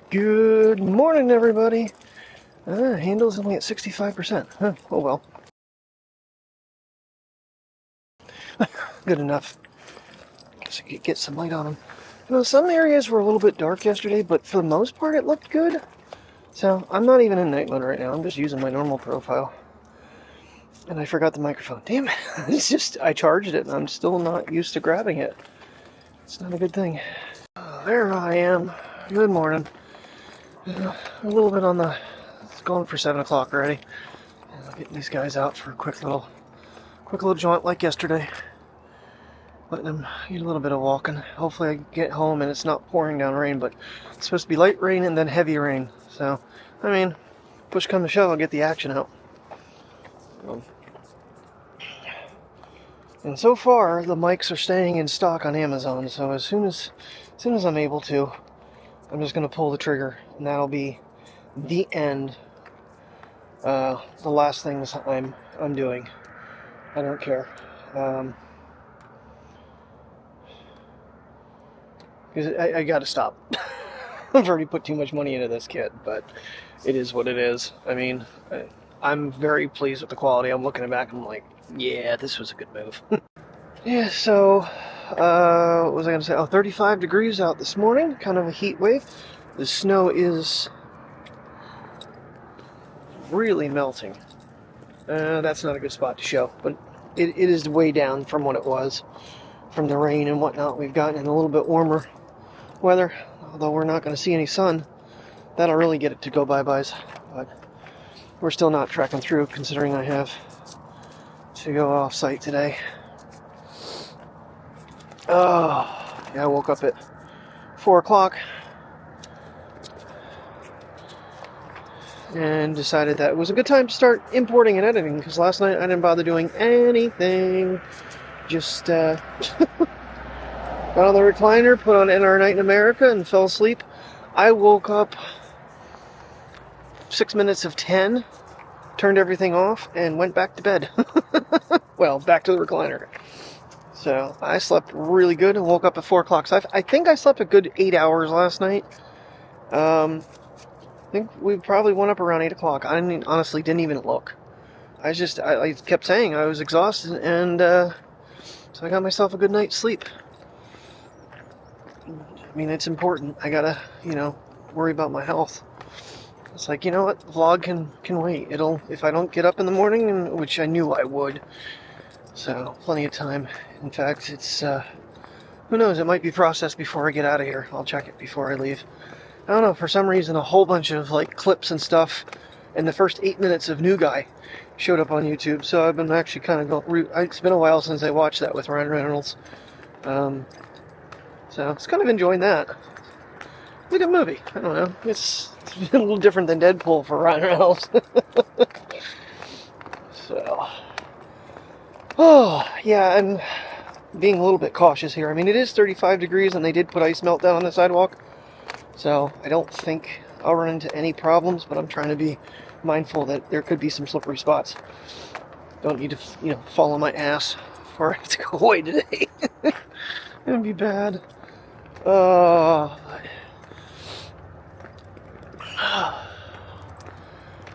Good morning, everybody. Handle's only at 65%. Huh, oh well. Good enough. Guess I could get some light on them. You know, some areas were a little bit dark yesterday, but for the most part it looked good. So, I'm not even in night mode right now. I'm just using my normal profile. And I forgot the microphone. Damn it. It's just, I charged it and I'm still not used to grabbing it. It's not a good thing. There I am. Good morning. A little bit on the... It's going for 7 o'clock already. Getting these guys out for a quick little jaunt like yesterday. Letting them get a little bit of walking. Hopefully I get home and it's not pouring down rain, but it's supposed to be light rain and then heavy rain. So, I mean, push come to shove, I'll get the action out. And so far, the mics are staying in stock on Amazon, so as soon as I'm able to, I'm just going to pull the trigger, and that'll be the end. The last things I'm doing. I don't care. Because I gotta stop. I've already put too much money into this kit, but it is what it is. I mean, I'm very pleased with the quality. I'm looking back and I'm like, yeah, this was a good move. Yeah, so, what was I gonna say? Oh, 35 degrees out this morning, kind of a heat wave. The snow is really melting. That's not a good spot to show, but it is way down from what it was, from the rain and whatnot. We've gotten in a little bit warmer weather, although we're not going to see any sun. That'll really get it to go bye-byes, but we're still not trekking through, considering I have to go off-site today. Oh, yeah, I woke up at 4 o'clock and decided that it was a good time to start importing and editing, because last night I didn't bother doing anything. Just got on the recliner, put on NR Night in America, and fell asleep. I woke up 6 minutes of 10, turned everything off, and went back to bed. Well, back to the recliner. So I slept really good and woke up at 4 o'clock. So I think I slept a good 8 hours last night. I think we probably went up around 8 o'clock. I honestly didn't even look. I kept saying I was exhausted, and so I got myself a good night's sleep. I mean, it's important. I gotta, worry about my health. It's like, you know what? The vlog can wait. If I don't get up in the morning, which I knew I would. So, plenty of time. In fact, it's, who knows, it might be processed before I get out of here. I'll check it before I leave. I don't know, for some reason, a whole bunch of, clips and stuff in the first 8 minutes of New Guy showed up on YouTube. So I've been actually kind of going, it's been a while since I watched that with Ryan Reynolds. So I was kind of enjoying that. It's a good movie. I don't know. It's a little different than Deadpool for Ryan Reynolds. So, oh, yeah, I'm being a little bit cautious here. I mean, it is 35 degrees and they did put ice melt down on the sidewalk. So I don't think I'll run into any problems, but I'm trying to be mindful that there could be some slippery spots. Don't need to, fall on my ass before I have to go away today. It'd be bad.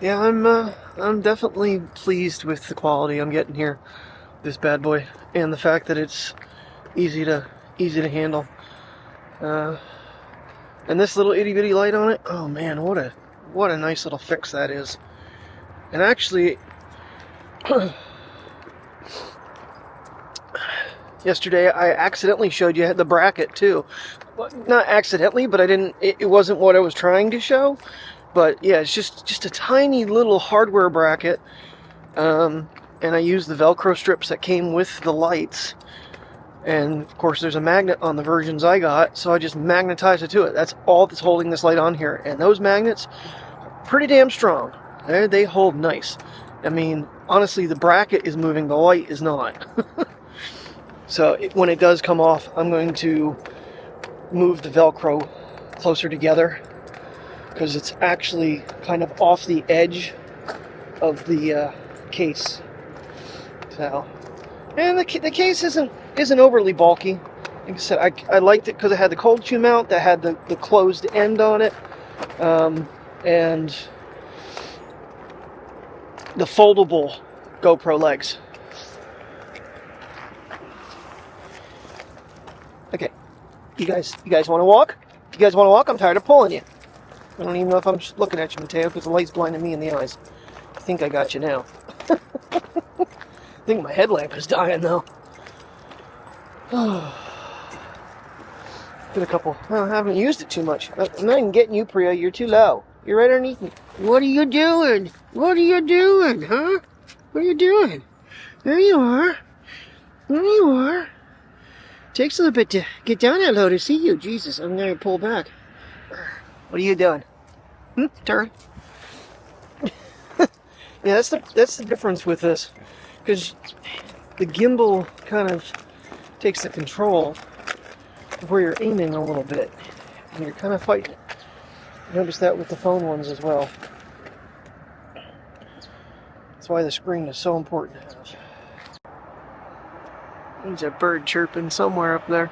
Yeah, I'm definitely pleased with the quality I'm getting here, this bad boy, and the fact that it's easy to handle. And this little itty bitty light on it, oh man, what a nice little fix that is. And actually, yesterday I accidentally showed you the bracket too. Well, not accidentally, but it wasn't what I was trying to show. But yeah, it's just a tiny little hardware bracket. And I used the Velcro strips that came with the lights. And of course there's a magnet on the versions I got, so I just magnetized it to it. That's all that's holding this light on here. And those magnets are pretty damn strong. They hold nice. I mean, honestly, the bracket is moving, the light is not. So when it does come off, I'm going to move the Velcro closer together, because it's actually kind of off the edge of the case. So, and the case isn't overly bulky. Like I said, I liked it because it had the cold shoe mount that had the closed end on it, and the foldable GoPro legs. Okay, you guys want to walk? You guys want to walk? I'm tired of pulling you. I don't even know if I'm just looking at you, Mateo, because the light's blinding me in the eyes. I think I got you now. I think my headlamp is dying, though. Did a couple. Well, I haven't used it too much. I'm not even getting you, Priya. You're too low. You're right underneath me. What are you doing? What are you doing, huh? What are you doing? There you are. There you are. Takes a little bit to get down that low to see you. Jesus, I'm going to pull back. What are you doing? Turn. Yeah, that's the difference with this. Because the gimbal kind of takes the control of where you're aiming a little bit. And you're kind of fighting it. Notice that with the phone ones as well. That's why the screen is so important to have. There's a bird chirping somewhere up there.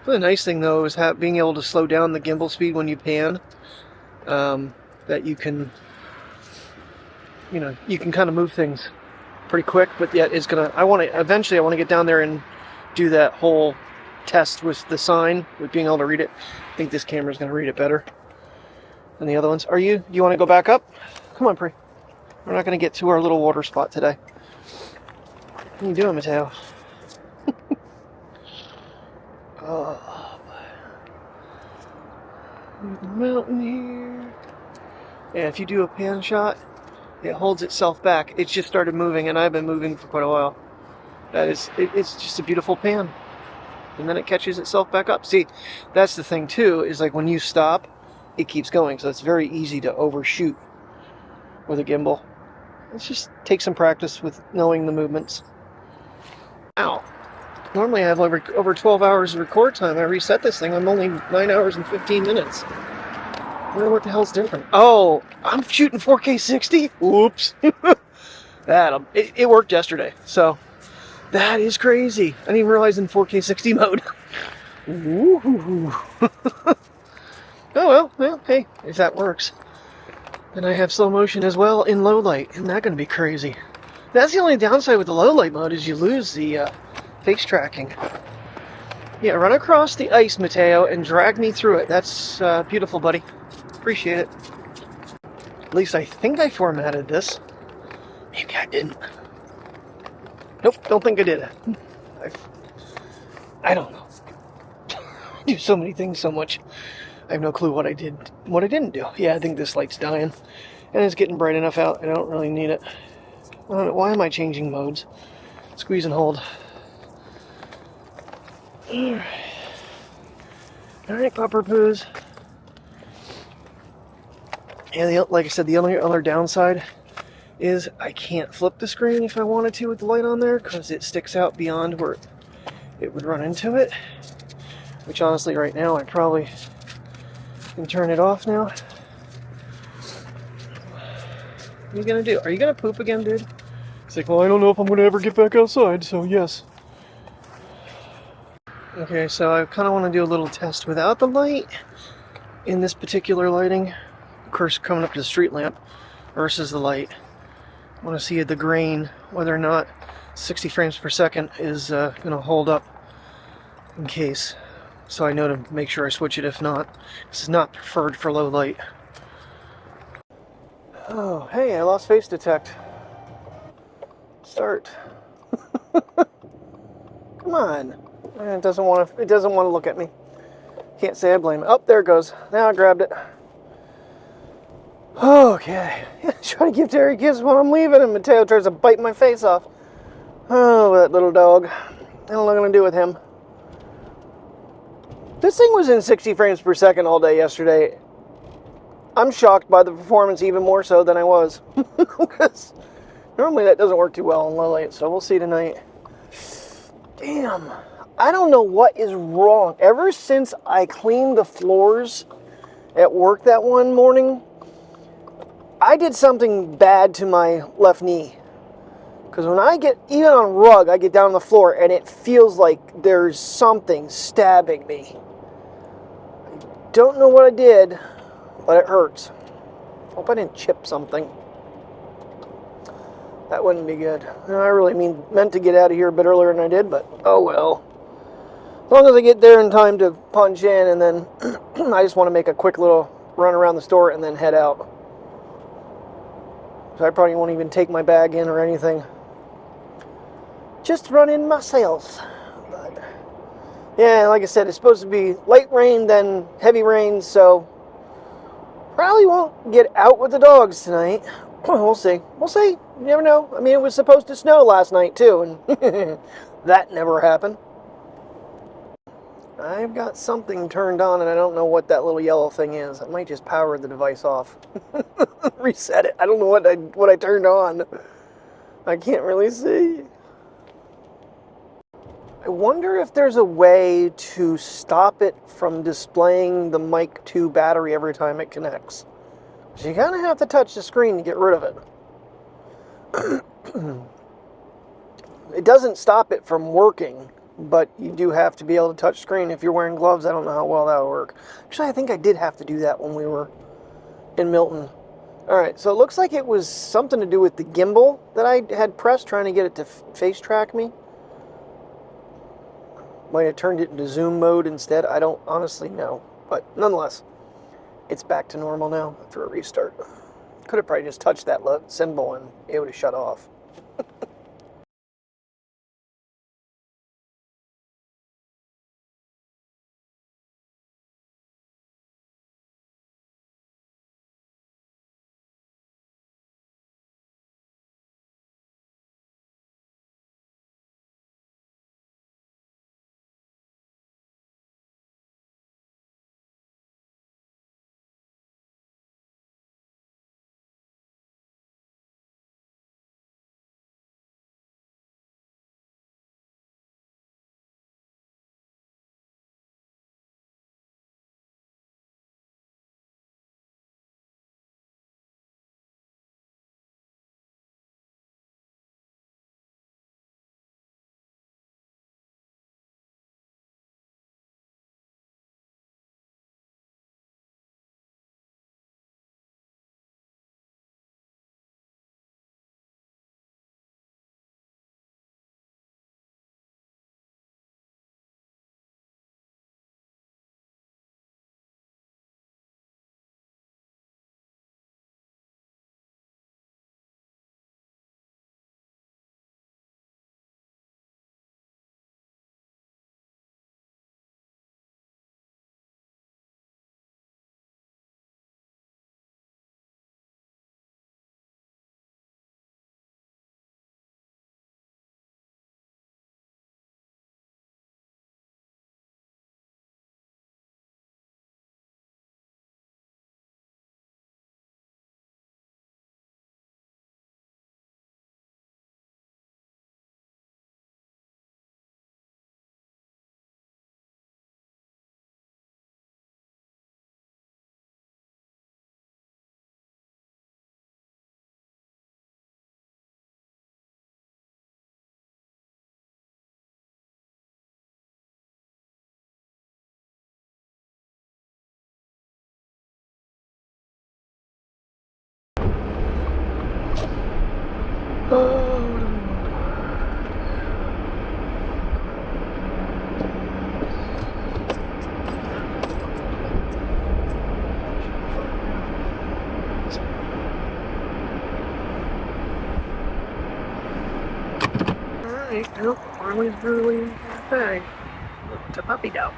The nice thing though is being able to slow down the gimbal speed when you pan. That you can, you can kind of move things pretty quick, but yet it's gonna. Eventually I want to get down there and do that whole test with the sign, with being able to read it. I think this camera is gonna read it better than the other ones. You want to go back up? Come on, Pri. We're not gonna get to our little water spot today. What are you doing, Mateo? Oh, mountain here. Yeah, if you do a pan shot, it holds itself back. It's just started moving, and I've been moving for quite a while. It's just a beautiful pan. And then it catches itself back up. See, that's the thing too, is like when you stop, it keeps going. So it's very easy to overshoot with a gimbal. Let's just take some practice with knowing the movements. Ow. Normally I have over 12 hours of record time. I reset this thing. I'm only 9 hours and 15 minutes. I wonder what the hell's different. Oh, I'm shooting 4K 60? Whoops. It worked yesterday. So that is crazy. I didn't even realize in 4K 60 mode. Woo-hoo-hoo. Oh well, hey, if that works. Then I have slow motion as well in low light. Isn't that going to be crazy? That's the only downside with the low light mode is you lose the face tracking. Yeah, run across the ice, Mateo, and drag me through it. That's beautiful, buddy. Appreciate it. At least I think I formatted this. Maybe I didn't. Nope, don't think I did. I don't know. I do so many things so much. I have no clue what I did, what I didn't do. Yeah, I think this light's dying. And it's getting bright enough out, and I don't really need it. I don't know, why am I changing modes? Squeeze and hold. Alright, popper poos. Yeah, like I said, the only other downside is I can't flip the screen if I wanted to with the light on there because it sticks out beyond where it would run into it. Which honestly, right now, I probably can turn it off now. What are you gonna do? Are you gonna poop again, dude? It's like, well, I don't know if I'm gonna ever get back outside, so yes. Okay, so I kind of want to do a little test without the light in this particular lighting. Of course, coming up to the street lamp versus the light. I want to see the grain, whether or not 60 frames per second is going to hold up in case. So I know to make sure I switch it if not. This is not preferred for low light. Oh, hey, I lost face detect. Start. Come on. It doesn't want to look at me. Can't say I blame it. Oh, there it goes. Now I grabbed it. Okay. Try to give Terry a kiss when I'm leaving, and Mateo tries to bite my face off. Oh, that little dog. I don't know what I'm going to do with him. This thing was in 60 frames per second all day yesterday. I'm shocked by the performance even more so than I was. Because normally that doesn't work too well in low light, so we'll see tonight. Damn. I don't know what is wrong. Ever since I cleaned the floors at work that one morning, I did something bad to my left knee. Because when I get, even on rug, I get down on the floor and it feels like there's something stabbing me. Don't know what I did, but it hurts. Hope I didn't chip something. That wouldn't be good. I really meant to get out of here a bit earlier than I did, but oh well. As long as I get there in time to punch in, and then I just want to make a quick little run around the store and then head out. So I probably won't even take my bag in or anything. Just run in myself. But yeah, like I said, it's supposed to be light rain, then heavy rain, so probably won't get out with the dogs tonight. We'll see. We'll see. You never know. I mean, it was supposed to snow last night, too, and that never happened. I've got something turned on, and I don't know what that little yellow thing is. I might just power the device off. Reset it. I don't know what I turned on. I can't really see. I wonder if there's a way to stop it from displaying the Mic 2 battery every time it connects. So you kind of have to touch the screen to get rid of it. It doesn't stop it from working, but you do have to be able to touch screen. If you're wearing gloves, I don't know how well that would work. Actually, I think I did have to do that when we were in Milton. Alright, so it looks like it was something to do with the gimbal that I had pressed, trying to get it to face track me. Might have turned it into zoom mode instead. I don't honestly know. But nonetheless, it's back to normal now after a restart. Could have probably just touched that symbol and it would have shut off. Alright, nope, Marley's Brewery Cafe. It's a puppy dog.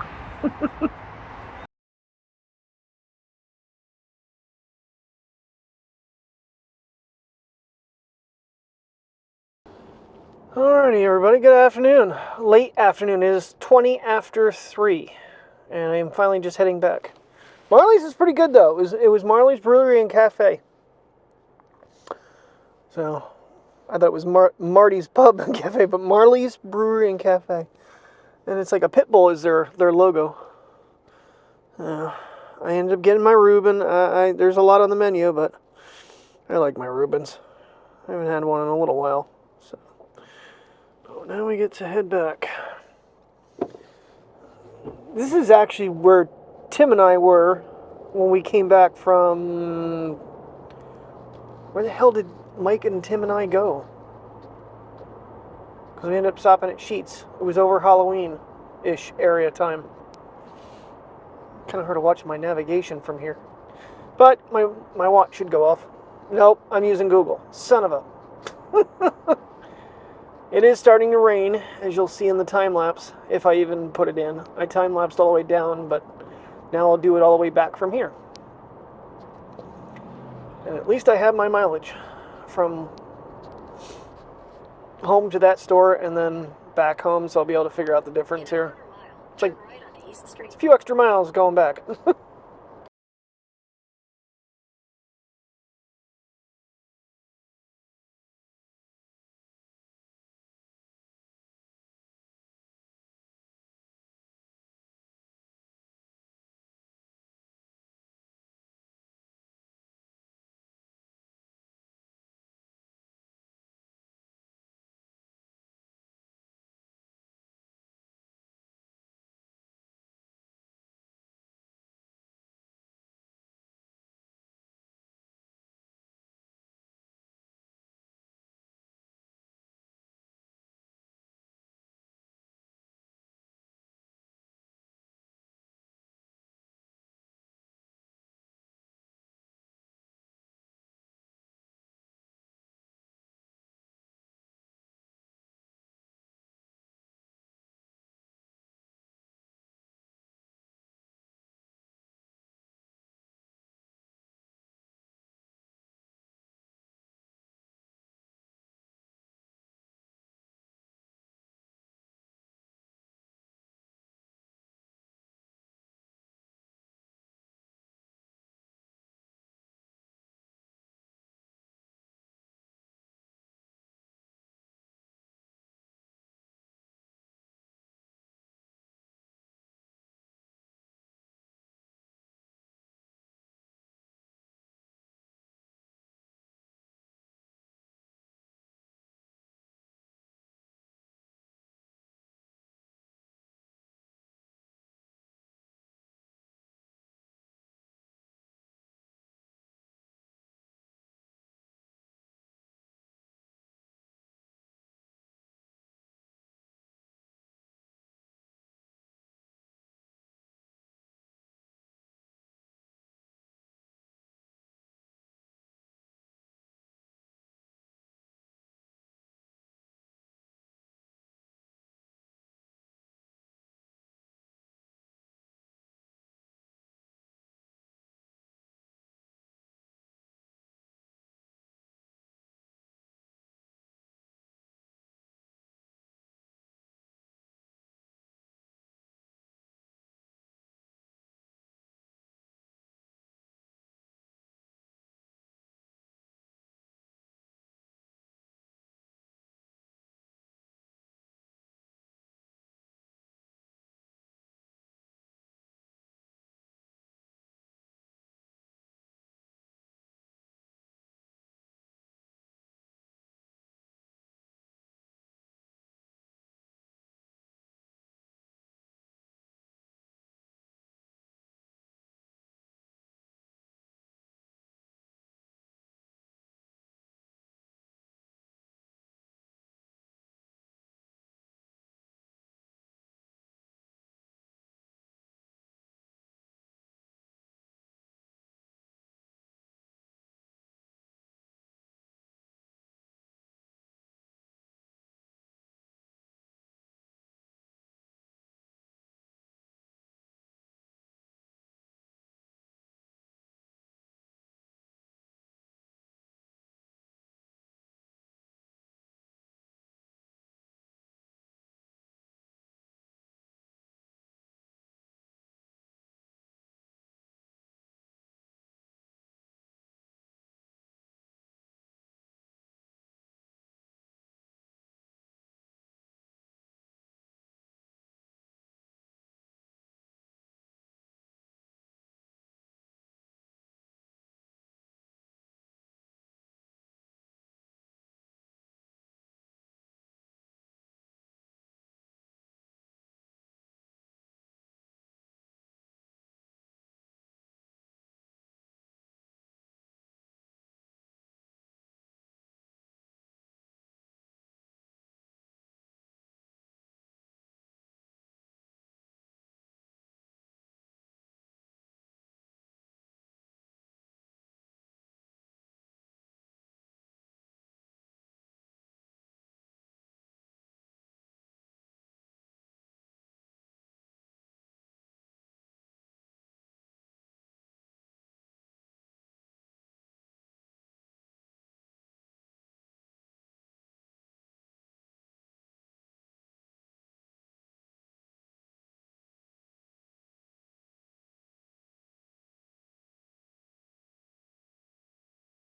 Alrighty, everybody, good afternoon. Late afternoon. It is 20 after 3, and I'm finally just heading back. Marley's is pretty good, though. It was Marley's Brewery and Cafe. So, I thought it was Marty's Pub and Cafe, but Marley's Brewery and Cafe. And it's like a pit bull is their logo. I ended up getting my Reuben. There's a lot on the menu, but I like my Rubens. I haven't had one in a little while. So, oh, now we get to head back. This is actually where Tim and I were when we came back from... Where the hell did Mike and Tim and I go? Because we ended up stopping at Sheets. It was over Halloween-ish area time. Kind of hard to watch my navigation from here. But my watch should go off. Nope, I'm using Google. Son of a... It is starting to rain, as you'll see in the time-lapse, if I even put it in. I time-lapsed all the way down, but now I'll do it all the way back from here. And at least I have my mileage from home to that store and then back home, so I'll be able to figure out the difference here. It's like it's a few extra miles going back.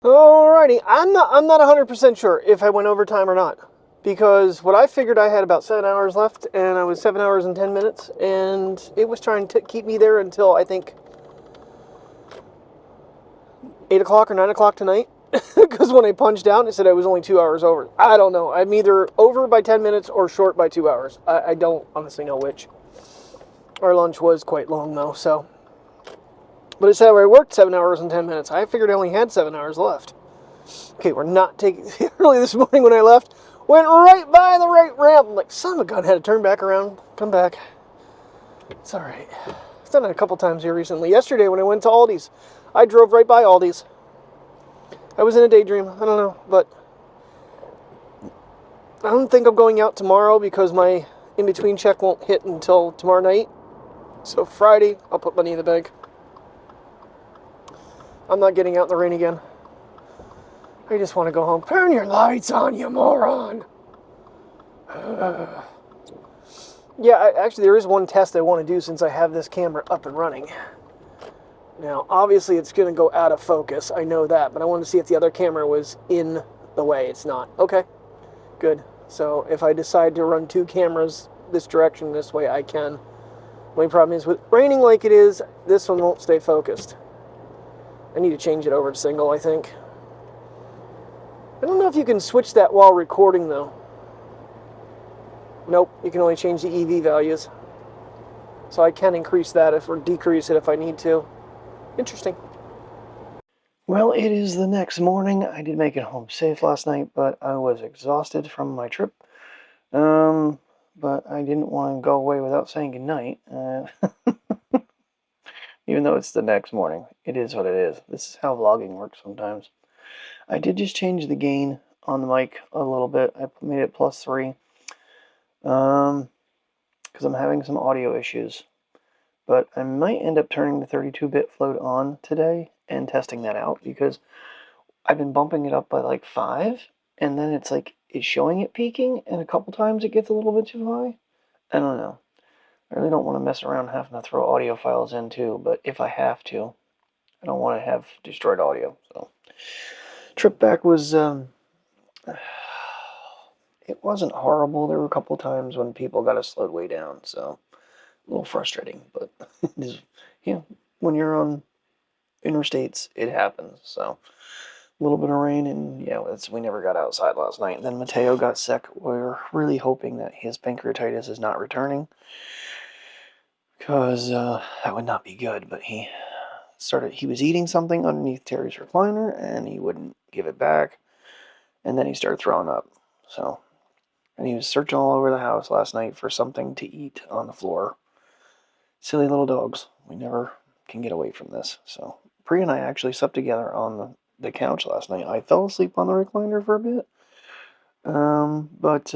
Alrighty, I'm not 100% sure if I went overtime or not, because what I figured, I had about 7 hours left, and I was 7 hours and 10 minutes, and it was trying to keep me there until I think 8 o'clock or 9 o'clock tonight, because when I punched out, it said I was only 2 hours over. I don't know. I'm either over by 10 minutes or short by 2 hours. I don't honestly know which. Our lunch was quite long, though, so. But it said I worked 7 hours and 10 minutes. I figured I only had 7 hours left. Okay, we're not taking... Early this morning when I left, went right by the right ramp. I'm like, son of a gun, had to turn back around, come back. It's alright. I've done it a couple times here recently. Yesterday when I went to Aldi's, I drove right by Aldi's. I was in a daydream. I don't know, but I don't think I'm going out tomorrow because my in-between check won't hit until tomorrow night. So Friday, I'll put money in the bank. I'm not getting out in the rain again. I just want to go home. Turn your lights on, you moron! Yeah, actually, there is one test I want to do since I have this camera up and running. Now, obviously, it's going to go out of focus. I know that, but I wanted to see if the other camera was in the way. It's not. Okay, good. So, if I decide to run 2 cameras this direction, this way, I can. The only problem is, with raining like it is, this one won't stay focused. I need to change it over to single, I think. I don't know if you can switch that while recording, though. Nope, you can only change the EV values. So I can increase that or decrease it if I need to. Interesting. Well, it is the next morning. I did make it home safe last night, but I was exhausted from my trip. But I didn't want to go away without saying goodnight. Even though it's the next morning. It is what it is. This is how vlogging works sometimes. I did just change the gain on the mic a little bit. I made it +3. Because I'm having some audio issues. But I might end up turning the 32-bit float on today and testing that out, because I've been bumping it up by like 5, and then it's like, it's showing it peaking, and a couple times it gets a little bit too high. I don't know. I really don't want to mess around having to throw audio files in too, but if I have to, I don't want to have destroyed audio. So, trip back was, it wasn't horrible. There were a couple times when people got us slowed way down, so a little frustrating, but it is, you know, when you're on interstates, it happens. So a little bit of rain, and yeah, we never got outside last night. And then Mateo got sick. We're really hoping that his pancreatitis is not returning, because that would not be good. But he was eating something underneath Terry's recliner, and he wouldn't give it back, and then he started throwing up. So, and he was searching all over the house last night for something to eat on the floor. Silly little dogs. We never can get away from this. So Pri and I actually slept together on the couch last night. I fell asleep on the recliner for a bit, but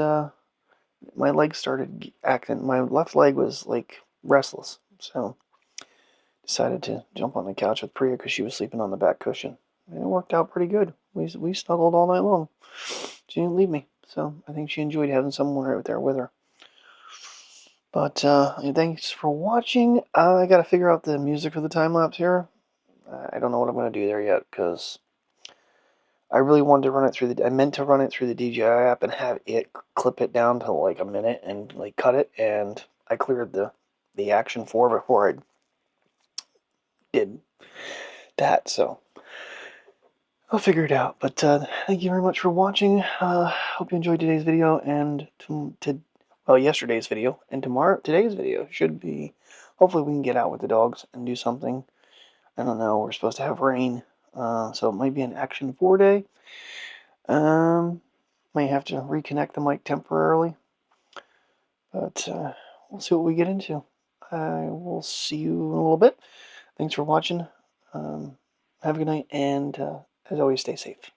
my legs started acting. My left leg was like restless, so decided to jump on the couch with Priya because she was sleeping on the back cushion, and it worked out pretty good. We snuggled all night long. She didn't leave me, so I think she enjoyed having someone right there with her. But thanks for watching. I got to figure out the music for the time lapse here. I don't know what I'm going to do there yet, because I really wanted to run it through I meant to run it through the DJI app and have it clip it down to like a minute and like cut it, and I cleared the Action 4 before I did that, so I'll figure it out. But thank you very much for watching. Hope you enjoyed today's video, and yesterday's video, and today's video should be, hopefully we can get out with the dogs and do something. I don't know, we're supposed to have rain, so it might be an Action 4 day. Might have to reconnect the mic temporarily, but we'll see what we get into. I will see you in a little bit. Thanks for watching. Have a good night, and as always, stay safe.